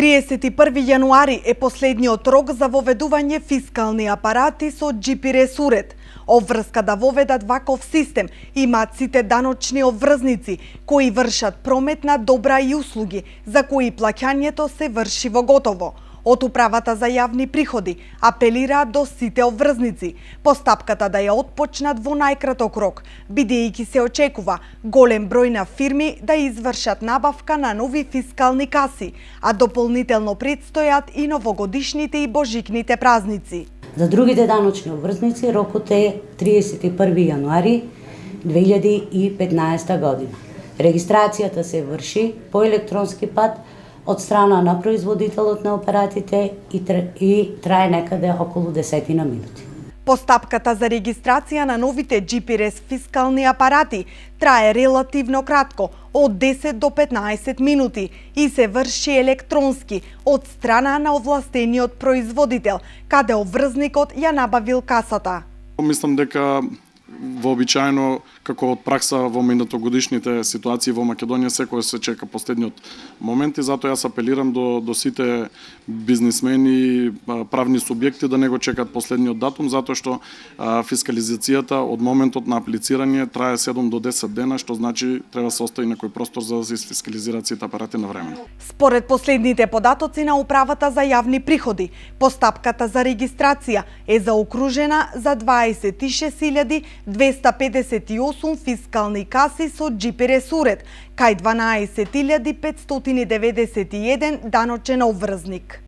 31 јануари е последниот рок за воведување фискални апарати со GPS уред. Обврска да воведат ваков систем имаат сите даночни обврзници кои вршат промет на добра и услуги за кои плаќањето се врши во готово. Од Управата за јавни приходи апелираат до сите обврзници постапката да ја отпочнат во најкраток рок, бидејќи се очекува голем број на фирми да извршат набавка на нови фискални каси, а дополнително предстојат и новогодишните и божикните празници. За другите даночни обврзници рокот е 31 јануари 2015 година. Регистрацијата се врши по електронски пат од страна на производителот на апаратите и трае некаде околу 10 минути. Постапката за регистрација на новите GPS фискални апарати трае релативно кратко, од 10 до 15 минути и се врши електронски од страна на овластениот производител, каде обврзникот ја набавил касата. Мислам дека вообичаено, како од пракса во минатогодишните ситуации во Македонија, секој се чека последниот момент и затоа јас апелирам до сите бизнисмени и правни субјекти да не го чекат последниот датум, затоа што фискализацијата од моментот на аплицирање трае 7 до 10 дена, што значи треба се остави некој простор за да се фискализираат сите апарати на време. Според последните податоци на Управата за јавни приходи, постапката за регистрација е заокружена за 26.258 фискални каси со GPS уред, кај 12.591 даночен обврзник.